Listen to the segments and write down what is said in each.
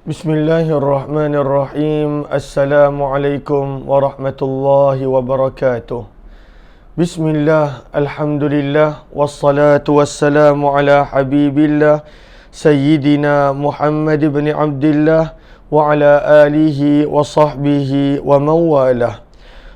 Bismillahirrahmanirrahim. Assalamualaikum warahmatullahi wabarakatuh. Bismillah, alhamdulillah, wassalatu wassalamu ala habibillah Sayyidina Muhammad ibn Abdillah wa ala alihi wa sahbihi wa mawalah.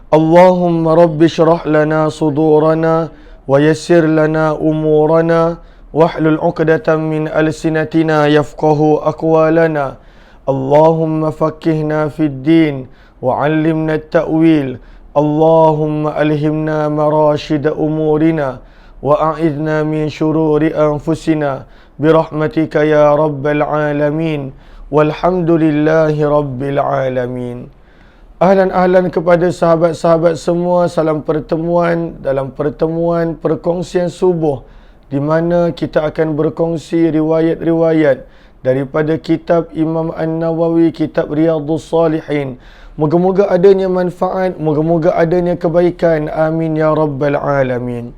Allahumma rabbi syrah lana sudurana wa yassir lana umurana wahlul uqdatan min alsinatina yafqahu aqwalana. Allahumma faqqihna fid din wa 'allimna at-ta'wil. Allahumma alhimna marashid umurina wa a'idna min shururi anfusina birahmatika ya rabbal alamin. Walhamdulillahi rabbil alamin. Ahlan kepada sahabat-sahabat semua. Salam pertemuan dalam pertemuan perkongsian subuh, di mana kita akan berkongsi riwayat-riwayat daripada kitab Imam An-Nawawi, kitab Riyadhus Salihin. Moga-moga adanya manfaat, moga-moga adanya kebaikan. Amin ya rabbal alamin.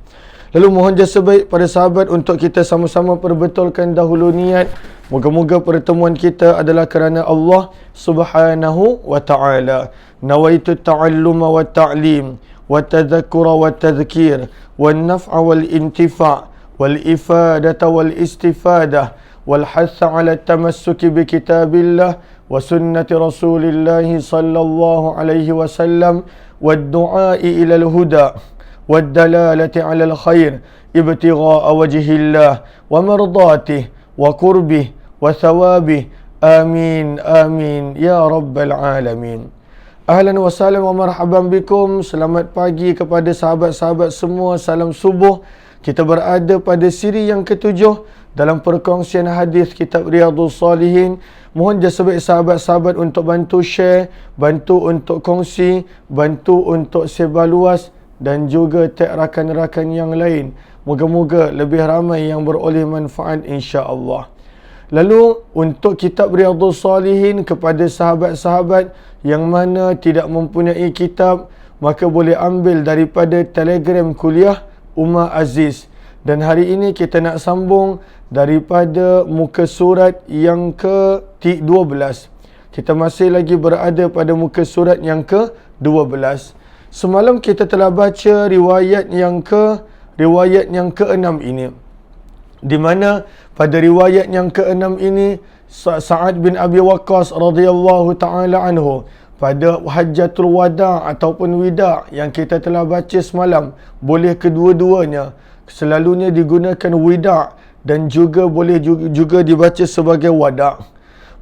Lalu mohon jasa baik pada sahabat untuk kita sama-sama perbetulkan dahulu niat. Moga-moga pertemuan kita adalah kerana Allah Subhanahu wa ta'ala. Nawaitu ta'alluma wa ta'lim wa tadhakkura wa tadhkir wa naf'a wal intifa' wal ifadata wal istifadah والحث على التمسك بكتاب الله وسنة رسول الله صلى الله عليه وسلم والدعاء إلى الهدى والدلالة على الخير ابتغاء وجه الله ومرضاته وقربه وثوابه آمين آمين يا رب العالمين. Ahlan wa salam wa marhaban bikum. Selamat pagi kepada sahabat-sahabat semua. Salam subuh. Kita berada pada siri yang ketujuh dalam perkongsian hadis kitab Riyadhus Salihin. Mohon jasa baik sahabat-sahabat untuk bantu share, bantu untuk kongsi, bantu untuk sebar luas dan juga tag rakan-rakan yang lain. Moga-moga lebih ramai yang beroleh manfaat insya-Allah. Lalu untuk kitab Riyadhus Salihin, kepada sahabat-sahabat yang mana tidak mempunyai kitab, maka boleh ambil daripada Telegram kuliah Umar Aziz. Dan hari ini kita nak sambung daripada muka surat yang ke-12. Kita masih lagi berada pada muka surat yang ke-12. Semalam kita telah baca riwayat yang ke-6 ini. Di mana pada riwayat yang ke-6 ini Sa'ad bin Abi Waqqas radhiyallahu taala anhu, pada hajjatul wada' ataupun wida' yang kita telah baca semalam, boleh kedua-duanya. Selalunya digunakan wida' dan juga boleh juga dibaca sebagai wada'.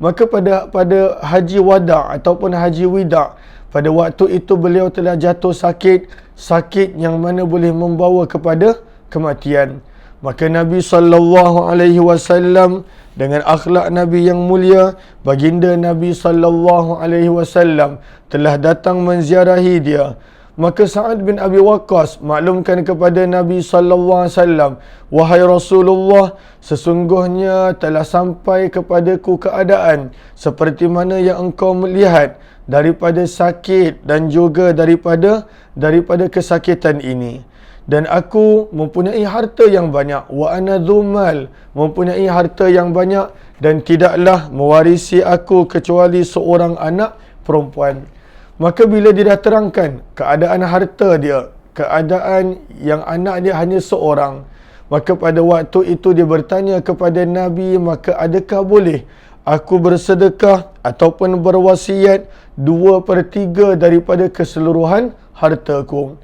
Maka pada haji wada' ataupun haji wida', pada waktu itu beliau telah jatuh sakit yang mana boleh membawa kepada kematian. Maka Nabi SAW dengan akhlak Nabi yang mulia, baginda Nabi SAW telah datang menziarahi dia. Maka Sa'ad bin Abi Waqqas maklumkan kepada Nabi SAW, "Wahai Rasulullah, sesungguhnya telah sampai kepadaku keadaan seperti mana yang engkau melihat daripada sakit dan juga daripada kesakitan ini. Dan aku mempunyai harta yang banyak, wa ana dzumal, mempunyai harta yang banyak, dan tidaklah mewarisi aku kecuali seorang anak perempuan." Maka bila dia dah terangkan keadaan harta dia, keadaan yang anak dia hanya seorang, maka pada waktu itu dia bertanya kepada Nabi, "Maka adakah boleh aku bersedekah ataupun berwasiat 2/3 daripada keseluruhan hartaku?"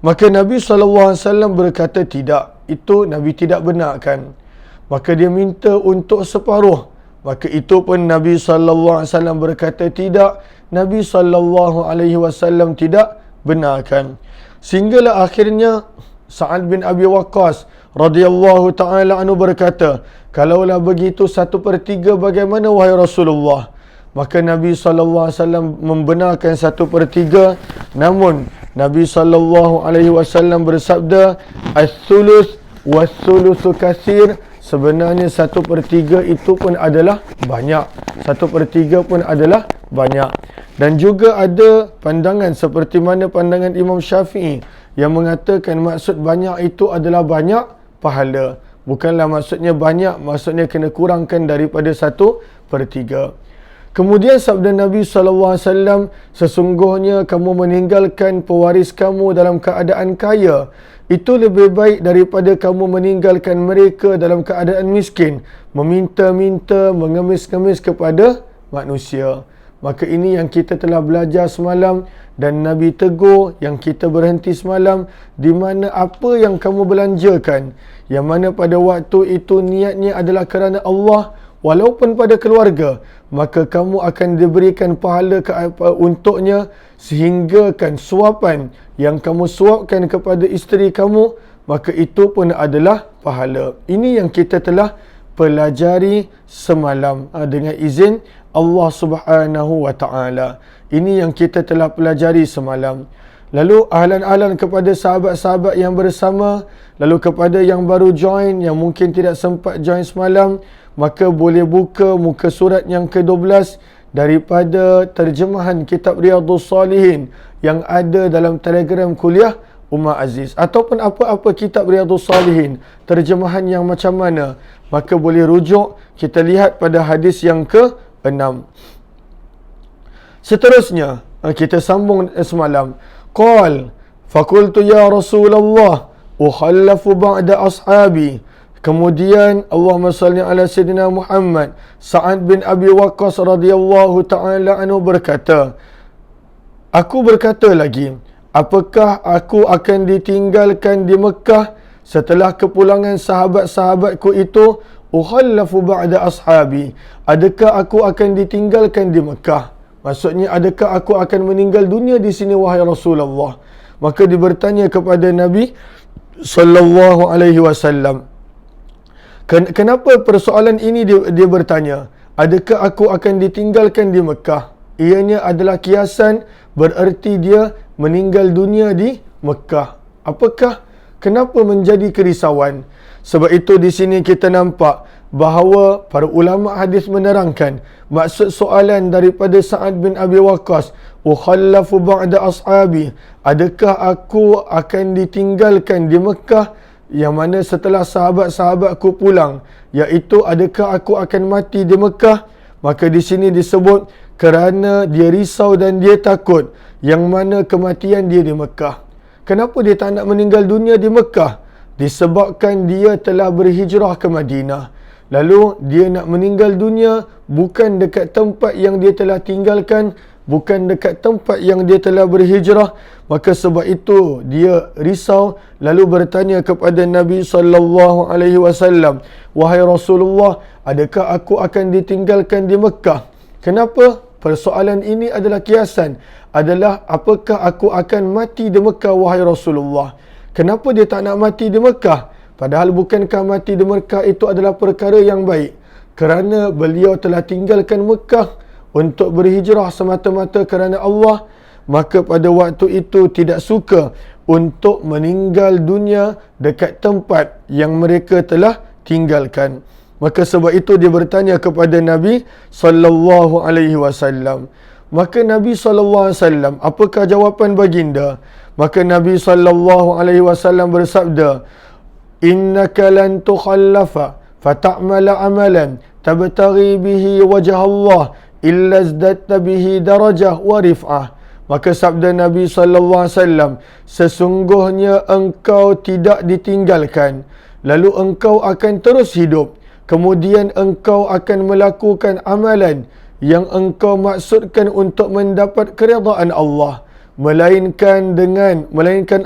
Maka Nabi SAW berkata tidak. Itu Nabi tidak benarkan. Maka dia minta untuk separuh. Maka itu pun Nabi SAW berkata tidak. Nabi SAW tidak benarkan. Sehinggalah akhirnya Sa'ad bin Abi Waqqas radhiyallahu ta'ala anhu berkata, "Kalaulah begitu 1/3 bagaimana wahai Rasulullah?" Maka Nabi SAW membenarkan 1/3. Namun Nabi SAW bersabda, "As-sulus was-sulusu katsir." Sebenarnya 1/3 itu pun adalah banyak. 1/3 pun adalah banyak. Dan juga ada pandangan seperti mana pandangan Imam Syafi'i yang mengatakan maksud banyak itu adalah banyak pahala. Bukanlah maksudnya banyak, maksudnya kena kurangkan daripada 1/3. Kemudian sabda Nabi SAW, sesungguhnya kamu meninggalkan pewaris kamu dalam keadaan kaya, itu lebih baik daripada kamu meninggalkan mereka dalam keadaan miskin, meminta-minta, mengemis-ngemis kepada manusia. Maka ini yang kita telah belajar semalam, dan Nabi tegur yang kita berhenti semalam, di mana apa yang kamu belanjakan, yang mana pada waktu itu niatnya adalah kerana Allah, walaupun pada keluarga, maka kamu akan diberikan pahala untuknya, sehingga kan suapan yang kamu suapkan kepada isteri kamu, maka itu pun adalah pahala. Ini yang kita telah pelajari semalam dengan izin Allah Subhanahu wa taala. Ini yang kita telah pelajari semalam. Lalu ahlan-ahlan kepada sahabat-sahabat yang bersama, lalu kepada yang baru join, yang mungkin tidak sempat join semalam, maka boleh buka muka surat yang ke-12 daripada terjemahan kitab Riyadhus Salihin yang ada dalam Telegram kuliah Umar Aziz, ataupun apa-apa kitab Riyadhus Salihin, terjemahan yang macam mana, maka boleh rujuk. Kita lihat pada hadis yang ke-6. Seterusnya kita sambung semalam. Qal faqultu ya Rasulullah ukhallafu ba'da ashabi. Kemudian Allahumma salli ala Sayyidina Muhammad, Sa'ad bin Abi Waqqas radhiyallahu ta'ala anhu berkata, aku berkata lagi, apakah aku akan ditinggalkan di Mekah setelah kepulangan sahabat-sahabatku itu? Ukhallafu ba'da ashabi. Adakah aku akan ditinggalkan di Mekah? Maksudnya, adakah aku akan meninggal dunia di sini wahai Rasulullah? Maka dia bertanya kepada Nabi sallallahu alaihi wasallam, kenapa persoalan ini dia bertanya? Adakah aku akan ditinggalkan di Mekah? Ianya adalah kiasan, bererti dia meninggal dunia di Mekah. Kenapa menjadi kerisauan? Sebab itu di sini kita nampak bahawa para ulama hadis menerangkan maksud soalan daripada Sa'ad bin Abi Waqqas, ukhallafu ba'da ashabi, adakah aku akan ditinggalkan di Mekah, yang mana setelah sahabat-sahabatku pulang, iaitu adakah aku akan mati di Mekah? Maka di sini disebut kerana dia risau dan dia takut yang mana kematian dia di Mekah. Kenapa dia tak nak meninggal dunia di Mekah? Disebabkan dia telah berhijrah ke Madinah. Lalu dia nak meninggal dunia bukan dekat tempat yang dia telah tinggalkan, bukan dekat tempat yang dia telah berhijrah. Maka sebab itu dia risau, lalu bertanya kepada Nabi sallallahu alaihi wasallam, wahai Rasulullah, adakah aku akan ditinggalkan di Mekah? Kenapa? Persoalan ini adalah kiasan, adalah apakah aku akan mati di Mekah wahai Rasulullah? Kenapa dia tak nak mati di Mekah? Padahal bukankah mati di Mekah itu adalah perkara yang baik? Kerana beliau telah tinggalkan Mekah untuk berhijrah semata-mata kerana Allah, maka pada waktu itu tidak suka untuk meninggal dunia dekat tempat yang mereka telah tinggalkan. Maka sebab itu dia bertanya kepada Nabi sallallahu alaihi wasallam. Maka Nabi sallallahu alaihi wasallam, apakah jawapan baginda? Maka Nabi sallallahu alaihi wasallam bersabda, innaka lan tukhallafa fata'mala amalan tabtaghi bihi wajah Allah illa izdatta bihi darajah wa rif'ah. Maka sabda Nabi sallallahu alaihi wasallam, sesungguhnya engkau tidak ditinggalkan, lalu engkau akan terus hidup, kemudian engkau akan melakukan amalan yang engkau maksudkan untuk mendapat keridaan Allah, melainkan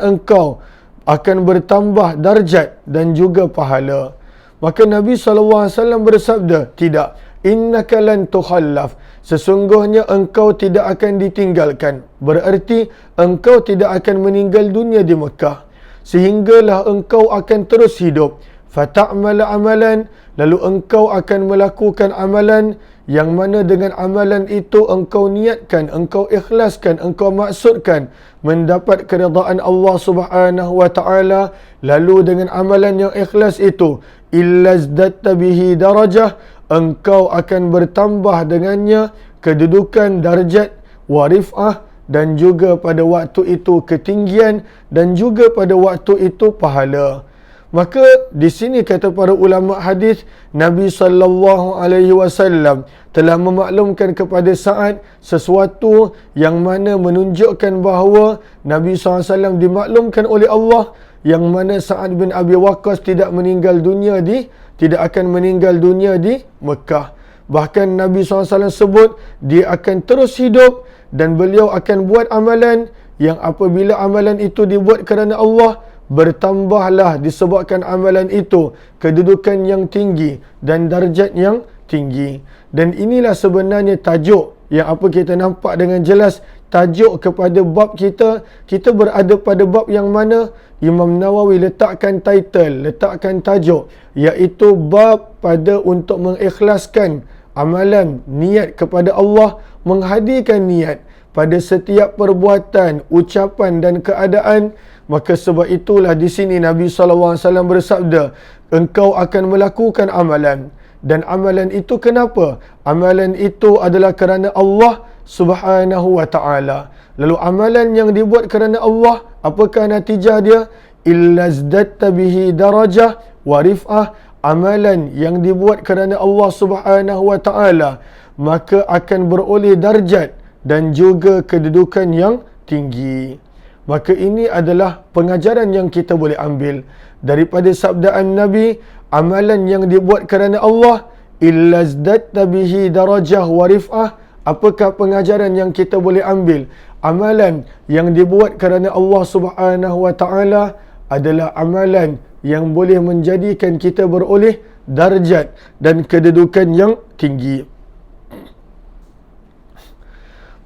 engkau akan bertambah darjat dan juga pahala. Maka Nabi SAW bersabda, tidak, innaka lan tukhallaf, sesungguhnya engkau tidak akan ditinggalkan. Bererti engkau tidak akan meninggal dunia di Mekah, sehinggalah engkau akan terus hidup. Fata'mala amalan, lalu engkau akan melakukan amalan yang mana dengan amalan itu engkau niatkan, engkau ikhlaskan, engkau maksudkan mendapat keridaan Allah Subhanahu wa taala. Lalu dengan amalan yang ikhlas itu, illa izdatta bihi darajah, engkau akan bertambah dengannya kedudukan, darjat, wa rif'ah, dan juga pada waktu itu ketinggian, dan juga pada waktu itu pahala. Maka di sini kata para ulama hadis, Nabi SAW telah memaklumkan kepada Sa'ad sesuatu yang mana menunjukkan bahawa Nabi SAW dimaklumkan oleh Allah, yang mana Sa'ad bin Abi Waqqas tidak akan meninggal dunia di Mekah. Bahkan Nabi SAW sebut dia akan terus hidup dan beliau akan buat amalan yang apabila amalan itu dibuat kerana Allah, bertambahlah disebabkan amalan itu kedudukan yang tinggi dan darjat yang tinggi. Dan inilah sebenarnya tajuk yang apa kita nampak dengan jelas, tajuk kepada bab kita. Kita berada pada bab yang mana Imam Nawawi letakkan title, letakkan tajuk, iaitu bab pada untuk mengikhlaskan amalan, niat kepada Allah, menghadirkan niat pada setiap perbuatan, ucapan dan keadaan. Maka sebab itulah di sini Nabi SAW bersabda, engkau akan melakukan amalan. Dan amalan itu kenapa? Amalan itu adalah kerana Allah Subhanahu wa ta'ala. Lalu amalan yang dibuat kerana Allah, apakah natijah dia? Illa zdatta bihi darajah wa rif'ah. Amalan yang dibuat kerana Allah Subhanahu wa ta'ala, maka akan beroleh darjat dan juga kedudukan yang tinggi. Maka ini adalah pengajaran yang kita boleh ambil daripada sabdaan Nabi, amalan yang dibuat kerana Allah, illa zdatta bihi darajah wa rif'ah. Apakah pengajaran yang kita boleh ambil? Amalan yang dibuat kerana Allah Subhanahu wa ta'ala adalah amalan yang boleh menjadikan kita beroleh darjat dan kedudukan yang tinggi.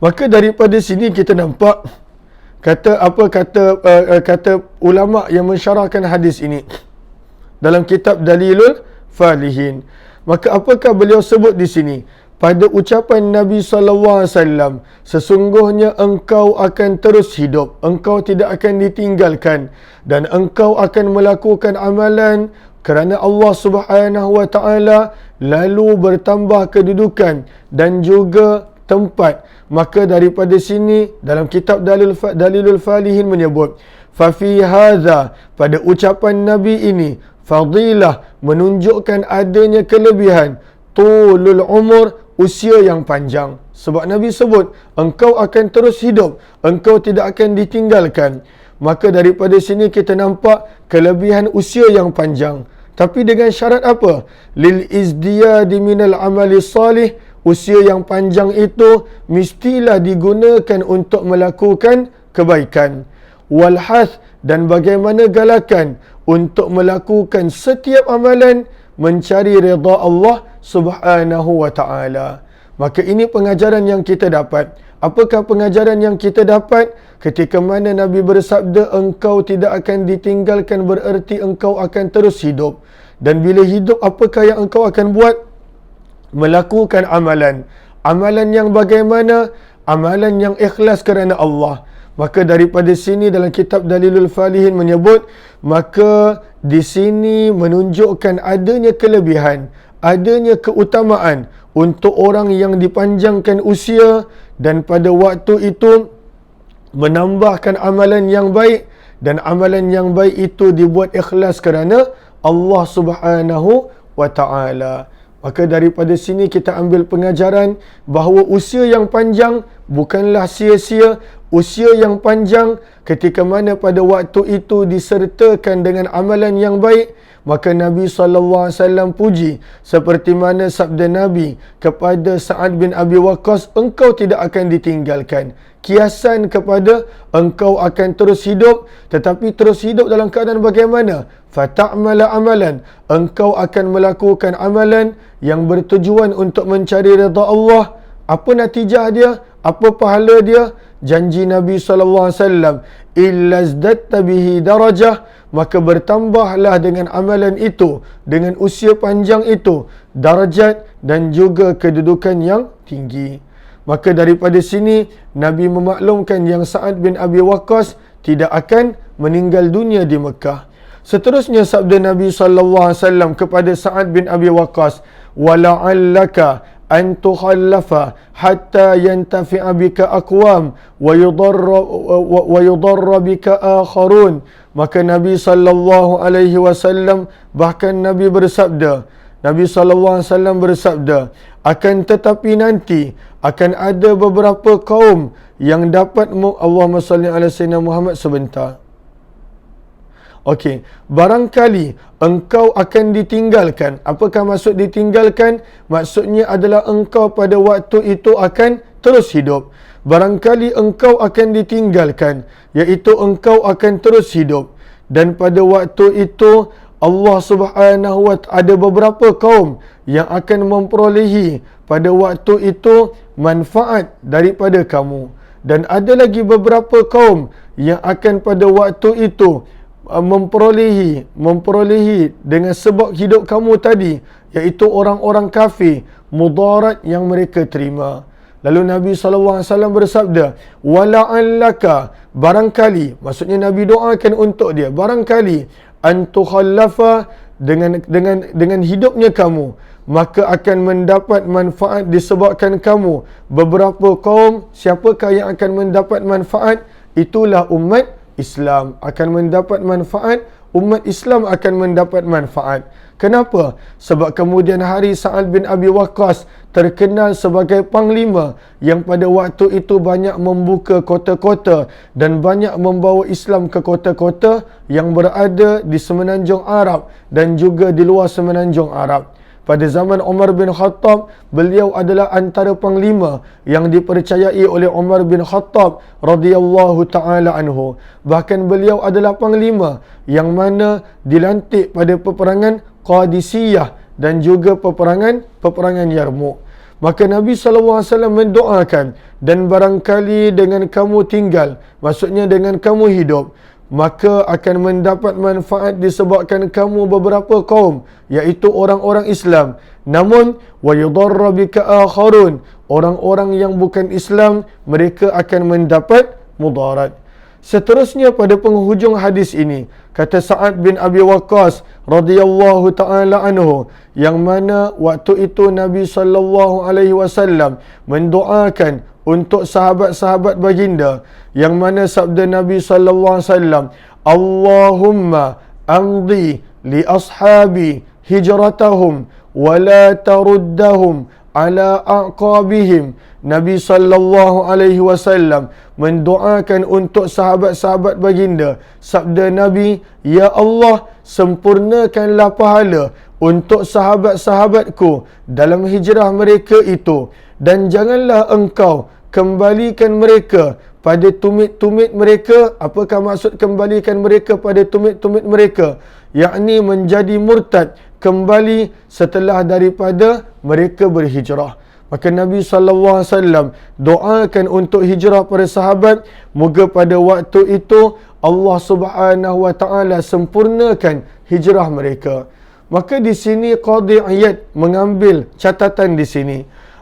Maka daripada sini kita nampak kata ulama yang mensyarahkan hadis ini dalam kitab Dalilul Falihin. Maka apakah beliau sebut di sini? Pada ucapan Nabi SAW, sesungguhnya engkau akan terus hidup, engkau tidak akan ditinggalkan, dan engkau akan melakukan amalan kerana Allah Subhanahu wa ta'ala, lalu bertambah kedudukan dan juga tempat. Maka daripada sini dalam kitab Dalilul Falihin menyebut, fafi hadza, pada ucapan Nabi ini, fadilah, menunjukkan adanya kelebihan, tulul umur, usia yang panjang. Sebab Nabi sebut engkau akan terus hidup, engkau tidak akan ditinggalkan. Maka daripada sini kita nampak kelebihan usia yang panjang. Tapi dengan syarat apa? Lil izdiyadi minal amali salih. Usia yang panjang itu mestilah digunakan untuk melakukan kebaikan. Walhath, dan bagaimana galakan untuk melakukan setiap amalan mencari redha Allah Subhanahu wa ta'ala. Maka ini pengajaran yang kita dapat. Apakah pengajaran yang kita dapat? Ketika mana Nabi bersabda engkau tidak akan ditinggalkan, bererti engkau akan terus hidup. Dan bila hidup, apakah yang engkau akan buat? Melakukan amalan. Amalan yang bagaimana? Amalan yang ikhlas kerana Allah. Maka daripada sini dalam kitab Dalilul Falihin menyebut, maka di sini menunjukkan adanya kelebihan, adanya keutamaan untuk orang yang dipanjangkan usia dan pada waktu itu menambahkan amalan yang baik, dan amalan yang baik itu dibuat ikhlas kerana Allah Subhanahu wa ta'ala. Maka daripada sini kita ambil pengajaran bahawa usia yang panjang bukanlah sia-sia. Usia yang panjang ketika mana pada waktu itu disertakan dengan amalan yang baik, maka Nabi SAW puji seperti mana sabda Nabi kepada Sa'ad bin Abi Waqqas, engkau tidak akan ditinggalkan. Kiasan kepada engkau akan terus hidup, tetapi terus hidup dalam keadaan bagaimana? Fata'mala amalan, engkau akan melakukan amalan yang bertujuan untuk mencari redha Allah. Apa natijah dia? Apa pahala dia? Janji Nabi SAW, illa zdatta bihi darajah, maka bertambahlah dengan amalan itu, dengan usia panjang itu, darjat dan juga kedudukan yang tinggi. Maka daripada sini Nabi memaklumkan yang Sa'ad bin Abi Waqqas tidak akan meninggal dunia di Mekah. Seterusnya sabda Nabi SAW kepada Sa'ad bin Abi Waqqas, wala'allaka an tukhallafa hatta yantafi'a bika aqwam wa yudarra bika akharun. Maka Nabi sallallahu alaihi wasallam bahkan Nabi bersabda, akan tetapi nanti akan ada beberapa kaum yang dapat Allahumma salli ala sayyidina Muhammad sebentar. Okey, barangkali engkau akan ditinggalkan. Apakah maksud ditinggalkan? Maksudnya adalah engkau pada waktu itu akan terus hidup. Barangkali engkau akan ditinggalkan, iaitu engkau akan terus hidup. Dan pada waktu itu Allah Subhanahu wa ta'ala ada beberapa kaum yang akan memperolehi pada waktu itu manfaat daripada kamu. Dan ada lagi beberapa kaum yang akan pada waktu itu memperolehi dengan sebab hidup kamu tadi, iaitu orang-orang kafir, mudarat yang mereka terima. Lalu Nabi SAW bersabda, wala'allaka, barangkali, maksudnya Nabi doakan untuk dia, barangkali antukhallafa, dengan hidupnya kamu, maka akan mendapat manfaat disebabkan kamu beberapa kaum. Siapakah yang akan mendapat manfaat? Itulah umat Islam akan mendapat manfaat. Umat Islam akan mendapat manfaat. Kenapa? Sebab kemudian hari Sa'ad bin Abi Waqqas terkenal sebagai panglima yang pada waktu itu banyak membuka kota-kota dan banyak membawa Islam ke kota-kota yang berada di semenanjung Arab dan juga di luar semenanjung Arab. Pada zaman Umar bin Khattab, beliau adalah antara panglima yang dipercayai oleh Umar bin Khattab radhiyallahu taala anhu. Bahkan beliau adalah panglima yang mana dilantik pada peperangan Qadisiyah dan juga peperangan Yarmouk. Maka Nabi SAW mendoakan, dan barangkali dengan kamu tinggal, maksudnya dengan kamu hidup, maka akan mendapat manfaat disebabkan kamu beberapa kaum, iaitu orang-orang Islam. Namun wa yudarra bika akharun, orang-orang yang bukan Islam, mereka akan mendapat mudarat. Seterusnya pada penghujung hadis ini, kata Sa'ad bin Abi Waqqas radhiyallahu taala anhu, yang mana waktu itu Nabi sallallahu alaihi wasallam mendoakan untuk sahabat-sahabat baginda, yang mana sabda Nabi sallallahu alaihi wasallam, Allahumma amdi li ashabi hijratahum wa la taruddahum ala aqabihim. Nabi sallallahu alaihi wasallam mendoakan untuk sahabat-sahabat baginda. Sabda Nabi, ya Allah, sempurnakanlah pahala untuk sahabat-sahabatku dalam hijrah mereka itu, dan janganlah engkau kembalikan mereka pada tumit-tumit mereka. Apakah maksud kembalikan mereka pada tumit-tumit mereka? Yakni menjadi murtad kembali setelah daripada mereka berhijrah. Maka Nabi SAW doakan untuk hijrah para sahabat, moga pada waktu itu Allah Subhanahu wa taala sempurnakan hijrah mereka. Maka di sini Qadhi Iyad mengambil catatan di sini.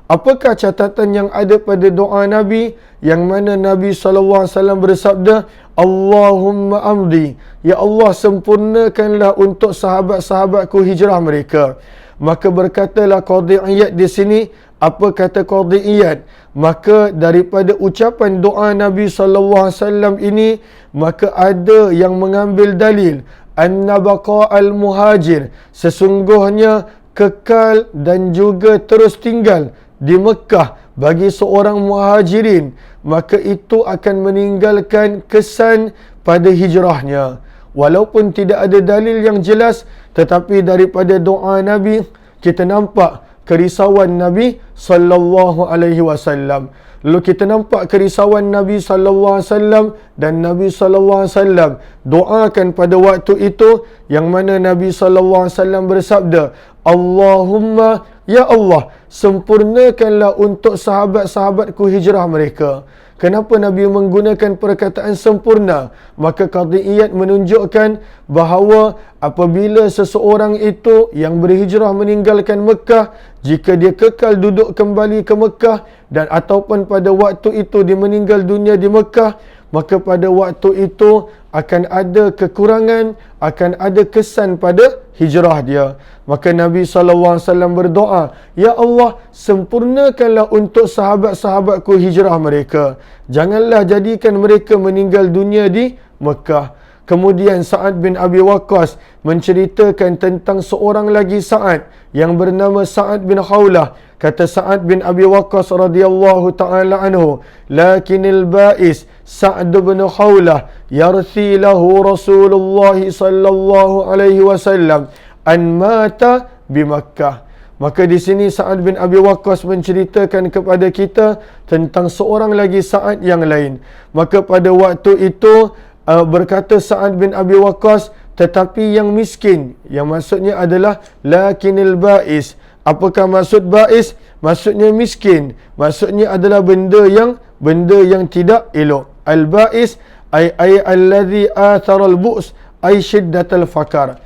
Apakah catatan yang ada pada doa Nabi, yang mana Nabi SAW bersabda, Allahumma amdi, ya Allah, sempurnakanlah untuk sahabat-sahabatku hijrah mereka. Maka berkatalah Qadhi Iyad di sini, apa kata Qadhi Iyad? Maka daripada ucapan doa Nabi SAW ini, maka ada yang mengambil dalil anna baqa'al muhajir, sesungguhnya kekal dan juga terus tinggal di Mekah bagi seorang muhajirin, maka itu akan meninggalkan kesan pada hijrahnya. Walaupun tidak ada dalil yang jelas, tetapi daripada doa Nabi kita nampak kerisauan Nabi sallallahu alaihi wasallam. Lalu kita nampak kerisauan Nabi sallallahu alaihi wasallam, dan Nabi sallallahu alaihi wasallam doakan pada waktu itu, yang mana Nabi sallallahu alaihi wasallam bersabda, Allahumma, ya Allah, sempurnakanlah untuk sahabat-sahabatku hijrah mereka. Kenapa Nabi menggunakan perkataan sempurna? Maka Qadhi Iyad menunjukkan bahawa apabila seseorang itu yang berhijrah meninggalkan Mekah, jika dia kekal duduk kembali ke Mekah, dan ataupun pada waktu itu dia meninggal dunia di Mekah, maka pada waktu itu akan ada kekurangan, akan ada kesan pada hijrah dia. Maka Nabi SAW berdoa, Ya Allah, sempurnakanlah untuk sahabat-sahabatku hijrah mereka. Janganlah jadikan mereka meninggal dunia di Mekah. Kemudian Sa'ad bin Abi Waqqas menceritakan tentang seorang lagi Sa'ad yang bernama Sa'ad bin Khawlah. Kata Sa'ad bin Abi Waqqas radhiyallahu ta'ala anhu, Lakinil ba'is Sa'ad bin Khawlah yarthi lahu Rasulullah sallallahu alaihi wasallam an mata bi Makkah. Maka di sini Sa'ad bin Abi Waqqas menceritakan kepada kita tentang seorang lagi Sa'ad yang lain. Maka pada waktu itu berkata Sa'ad bin Abi Waqqas, tetapi yang miskin, yang maksudnya adalah lakinil ba'is. Apakah maksud ba'is? Maksudnya miskin. Maksudnya adalah benda yang tidak elok. Al-ba'is ay alladhi athara al-bu's ay shiddatal faqar.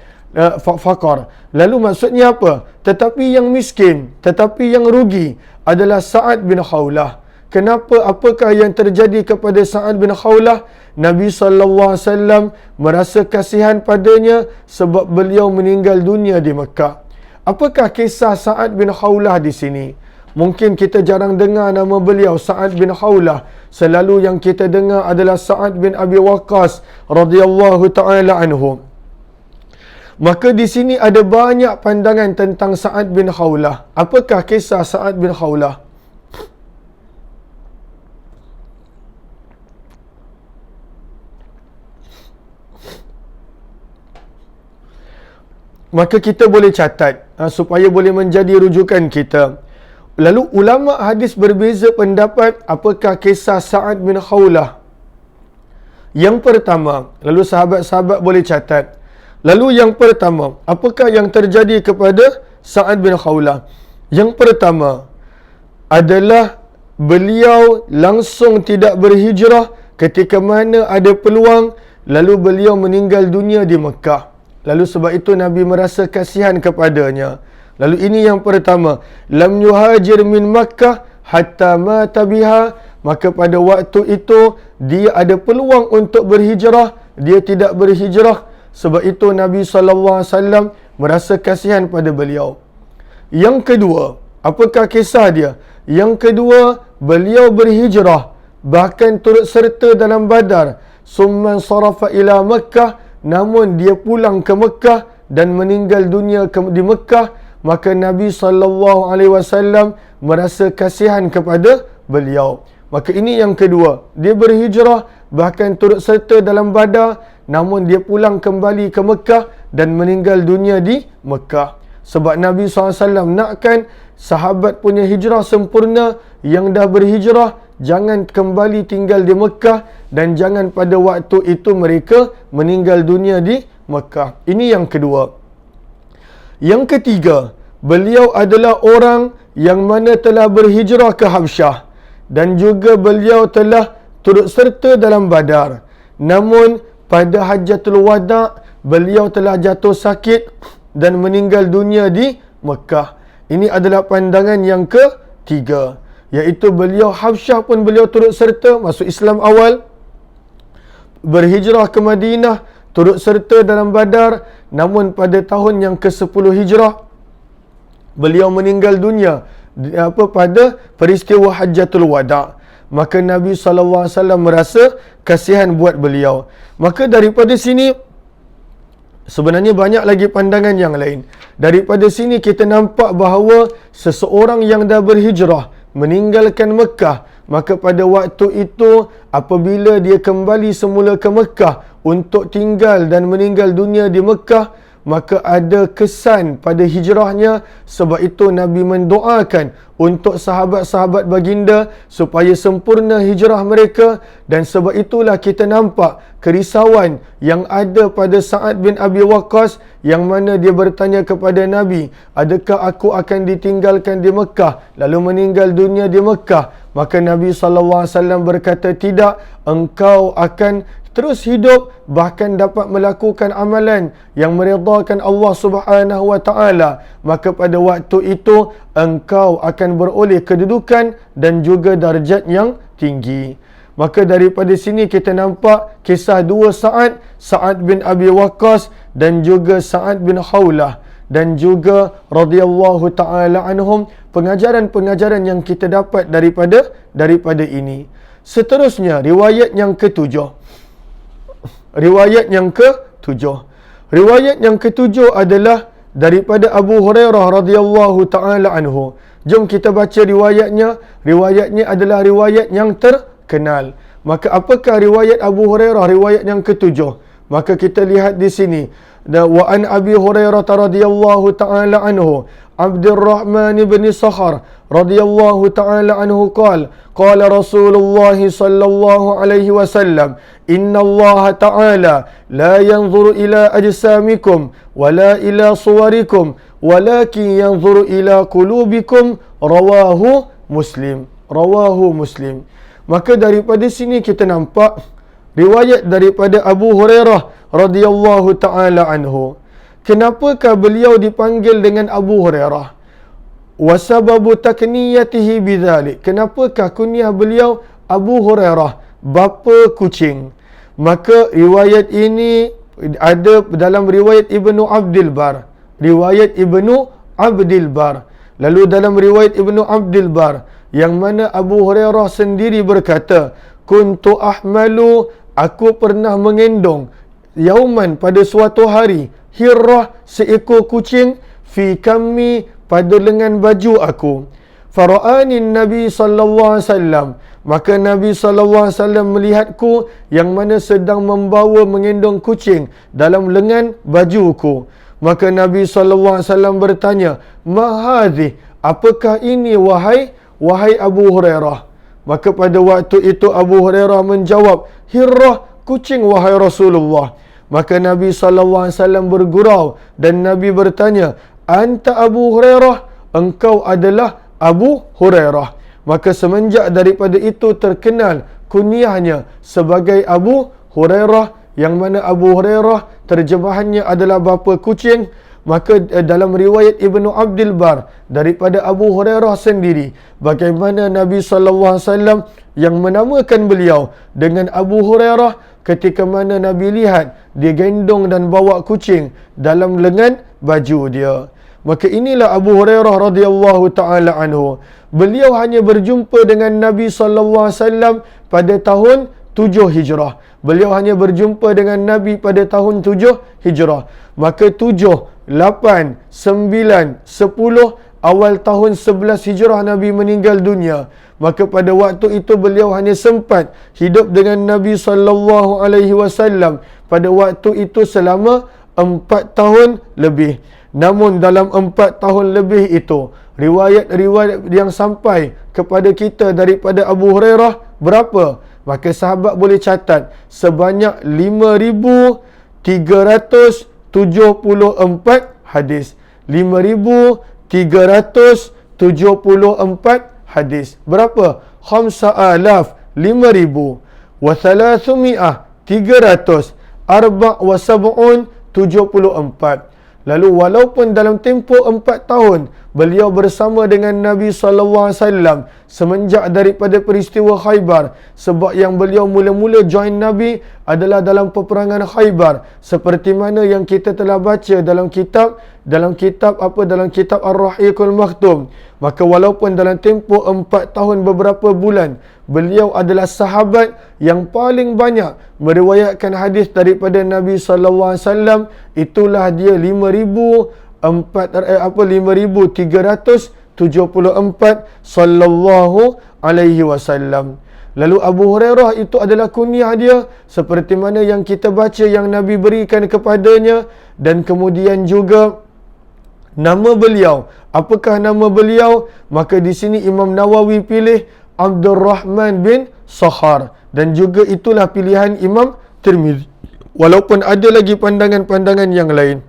Lalu maksudnya apa? Tetapi yang miskin, tetapi yang rugi adalah Sa'ad bin Khawlah. Kenapa? Apakah yang terjadi kepada Sa'ad bin Khawlah? Nabi SAW merasa kasihan padanya sebab beliau meninggal dunia di Mekah. Apakah kisah Sa'ad bin Khawlah di sini? Mungkin kita jarang dengar nama beliau, Sa'ad bin Khawlah. Selalu yang kita dengar adalah Sa'ad bin Abi Waqqas radhiyallahu ta'ala anhu. Maka di sini ada banyak pandangan tentang Sa'ad bin Khawlah. Apakah kisah Sa'ad bin Khawlah? Maka kita boleh catat supaya boleh menjadi rujukan kita. Lalu ulama hadis berbeza pendapat apakah kisah Sa'ad bin Khawlah. Yang pertama, lalu sahabat-sahabat boleh catat. Lalu yang pertama, apakah yang terjadi kepada Sa'ad bin Khawlah? Yang pertama adalah beliau langsung tidak berhijrah ketika mana ada peluang, lalu beliau meninggal dunia di Mekah. Lalu sebab itu Nabi merasa kasihan kepadanya. Lalu ini yang pertama, lam yuhajir min Makkah hatta mata biha. Maka pada waktu itu dia ada peluang untuk berhijrah, dia tidak berhijrah. Sebab itu Nabi SAW merasa kasihan pada beliau. Yang kedua, apakah kisah dia? Yang kedua, beliau berhijrah, bahkan turut serta dalam Badar. Summan sarafa ila Makkah, namun dia pulang ke Mekah dan meninggal dunia di Mekah. Maka Nabi SAW merasa kasihan kepada beliau. Maka ini yang kedua, dia berhijrah bahkan turut serta dalam Badar, namun dia pulang kembali ke Mekah dan meninggal dunia di Mekah. Sebab Nabi SAW nakkan sahabat punya hijrah sempurna, yang dah berhijrah jangan kembali tinggal di Mekah, dan jangan pada waktu itu mereka meninggal dunia di Mekah. Ini yang kedua. Yang ketiga, beliau adalah orang yang mana telah berhijrah ke Habsyah, dan juga beliau telah turut serta dalam Badar. Namun pada Hajjatul Wada' beliau telah jatuh sakit dan meninggal dunia di Mekah. Ini adalah pandangan yang ketiga, iaitu beliau Habsyah pun beliau turut serta, masuk Islam awal, berhijrah ke Madinah, turut serta dalam Badar. Namun pada tahun yang ke-10 Hijrah beliau meninggal dunia pada peristiwa Hajjatul Wada'. Maka Nabi SAW merasa kasihan buat beliau. Maka daripada sini, sebenarnya banyak lagi pandangan yang lain. Daripada sini kita nampak bahawa seseorang yang dah berhijrah meninggalkan Mekah, maka pada waktu itu apabila dia kembali semula ke Mekah untuk tinggal dan meninggal dunia di Mekah, maka ada kesan pada hijrahnya. Sebab itu Nabi mendoakan untuk sahabat-sahabat baginda supaya sempurna hijrah mereka. Dan sebab itulah kita nampak kerisauan yang ada pada Sa'ad bin Abi Waqqas, yang mana dia bertanya kepada Nabi, adakah aku akan ditinggalkan di Mekah lalu meninggal dunia di Mekah? Maka Nabi SAW berkata, tidak, engkau akan terus hidup, bahkan dapat melakukan amalan yang meridhakan Allah Subhanahu wa taala. Maka pada waktu itu engkau akan beroleh kedudukan dan juga darjat yang tinggi. Maka daripada sini kita nampak kisah dua Sa'ad, Sa'ad bin Abi Waqqas dan juga Sa'ad bin Khawlah, dan juga radhiyallahu ta'ala anhum, pengajaran-pengajaran yang kita dapat daripada ini. Seterusnya, riwayat yang ketujuh. Riwayat yang ketujuh adalah daripada Abu Hurairah radhiyallahu ta'ala anhu. Jom kita baca riwayatnya. Riwayatnya adalah riwayat yang terkenal. Maka apakah riwayat Abu Hurairah, riwayat yang ketujuh? Maka kita lihat di sini. Wa an Abi Hurairah radhiyallahu ta'ala anhu, Abdurrahman bin Sakhar radhiyallahu ta'ala anhu qala Rasulullah sallallahu alaihi wasallam, inna Allah ta'ala la yanzuru ila ajsamikum wala ila suwarikum walakin yanzuru ila qulubikum. Rawahu Muslim. Maka daripada sini kita nampak riwayat daripada Abu Hurairah radhiyallahu ta'ala anhu. Kenapakah beliau dipanggil dengan Abu Hurairah? Wasababu takniyatihi bidzalik. Kenapakah kunyah beliau Abu Hurairah, bapa kucing? Maka riwayat ini ada dalam riwayat Ibnu Abdul Bar. Lalu dalam riwayat Ibnu Abdul Bar, yang mana Abu Hurairah sendiri berkata, kuntu ahmalu, aku pernah mengendong, yauman, pada suatu hari, hirrah, seekor kucing, fi kammi, pada lengan baju aku. Fara'ani Nabi sallallahu alaihi wasallam, maka Nabi sallallahu alaihi wasallam melihatku yang mana sedang mengendong kucing dalam lengan bajuku. Maka Nabi sallallahu alaihi wasallam bertanya, ma hadhi, apakah ini wahai Abu Hurairah? Maka pada waktu itu Abu Hurairah menjawab, hirrah, kucing wahai Rasulullah. Maka Nabi SAW bergurau dan Nabi bertanya, anta Abu Hurairah, engkau adalah Abu Hurairah. Maka semenjak daripada itu terkenal kunyahnya sebagai Abu Hurairah, yang mana Abu Hurairah terjemahannya adalah bapa kucing. Maka dalam riwayat Ibnu Abdul Bar daripada Abu Hurairah sendiri, bagaimana Nabi SAW yang menamakan beliau dengan Abu Hurairah ketika mana Nabi lihat dia gendong dan bawa kucing dalam lengan baju dia. Maka inilah Abu Hurairah radhiyallahu ta'ala anhu. Beliau hanya berjumpa dengan Nabi SAW pada tahun 7 Hijrah. Beliau hanya berjumpa dengan Nabi pada tahun 7 Hijrah. Maka 7, 8, 9, 10, awal tahun 11 Hijrah Nabi meninggal dunia. Maka pada waktu itu beliau hanya sempat hidup dengan Nabi SAW pada waktu itu selama 4 tahun lebih. Namun dalam 4 tahun lebih itu, riwayat-riwayat yang sampai kepada kita daripada Abu Hurairah berapa? Maka sahabat boleh catat, sebanyak 5,374 hadis. 5,374 hadis. Berapa? 5,000, 5,000. Wa 300, 300. Arba' wa sab'un, 74. Lalu walaupun dalam tempoh 4 tahun beliau bersama dengan Nabi SAW semenjak daripada peristiwa Khaybar, sebab yang beliau mula-mula join Nabi adalah dalam peperangan Khaybar, seperti mana yang kita telah baca dalam kitab Ar-Rahiqul Maktum. Maka walaupun dalam tempoh 4 tahun beberapa bulan, beliau adalah sahabat yang paling banyak meriwayatkan hadis daripada Nabi SAW. Itulah dia 5,374 sallallahu alaihi wasallam. Lalu Abu Hurairah itu adalah kunyah dia, seperti mana yang kita baca yang Nabi berikan kepadanya. Dan kemudian juga nama beliau. Apakah nama beliau? Maka di sini Imam Nawawi pilih Abdurrahman bin Sakhar, dan juga itulah pilihan Imam Tirmizi, walaupun ada lagi pandangan-pandangan yang lain.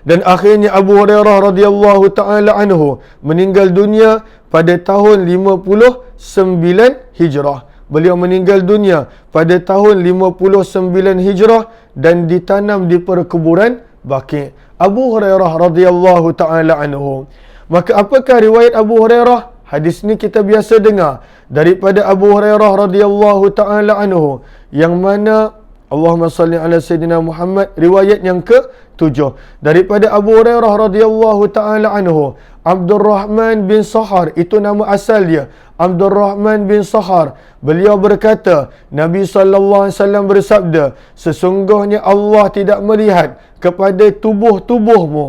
Dan akhirnya Abu Hurairah radhiyallahu ta'ala anhu meninggal dunia pada tahun 59 Hijrah. Beliau meninggal dunia pada tahun 59 Hijrah dan ditanam di perkuburan Baqi'. Abu Hurairah radhiyallahu ta'ala anhu. Maka apakah riwayat Abu Hurairah? Hadis ni kita biasa dengar daripada Abu Hurairah radhiyallahu taala anhu, yang mana Allahumma salli ala Sayyidina Muhammad, riwayat yang ke-7 daripada Abu Hurairah radhiyallahu taala anhu, Abdurrahman bin Sahar, itu nama asal dia, Abdurrahman bin Sahar, beliau berkata, Nabi SAW bersabda, sesungguhnya Allah tidak melihat kepada tubuh-tubuhmu.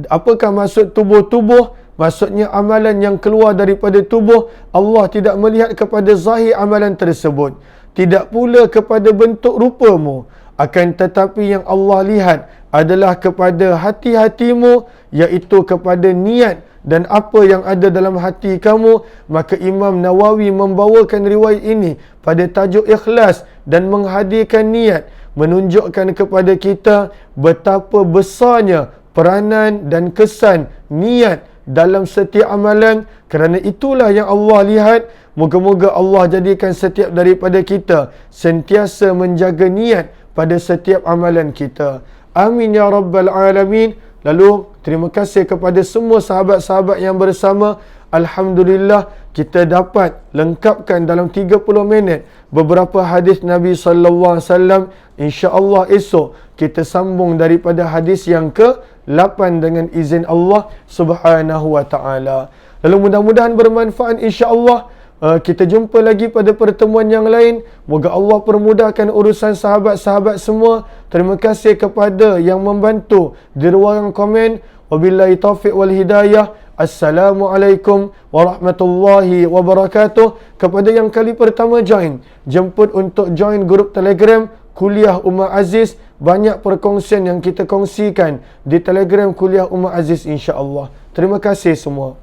Apakah maksud tubuh-tubuh? Maksudnya amalan yang keluar daripada tubuh. Allah tidak melihat kepada zahir amalan tersebut, tidak pula kepada bentuk rupamu, akan tetapi yang Allah lihat adalah kepada hati-hatimu, iaitu kepada niat dan apa yang ada dalam hati kamu. Maka Imam Nawawi membawakan riwayat ini pada tajuk ikhlas dan menghadirkan niat, menunjukkan kepada kita betapa besarnya peranan dan kesan niat dalam setiap amalan. Kerana itulah yang Allah lihat. Moga-moga Allah jadikan setiap daripada kita sentiasa menjaga niat pada setiap amalan kita. Amin ya rabbal alamin. Lalu terima kasih kepada semua sahabat-sahabat yang bersama. Alhamdulillah, kita dapat lengkapkan dalam 30 minit beberapa hadis Nabi sallallahu alaihi wasallam. Insya-Allah esok kita sambung daripada hadis yang ke-8 dengan izin Allah Subhanahu wa taala. Lalu mudah-mudahan bermanfaat insya-Allah. Kita jumpa lagi pada pertemuan yang lain. Moga Allah permudahkan urusan sahabat-sahabat semua. Terima kasih kepada yang membantu di ruangan komen. Wabillahi taufiq wal hidayah. Assalamualaikum warahmatullahi wabarakatuh. Kepada yang kali pertama join, jemput untuk join grup Telegram Kuliah Umar Aziz. Banyak perkongsian yang kita kongsikan di Telegram Kuliah Umar Aziz insya-Allah. Terima kasih semua.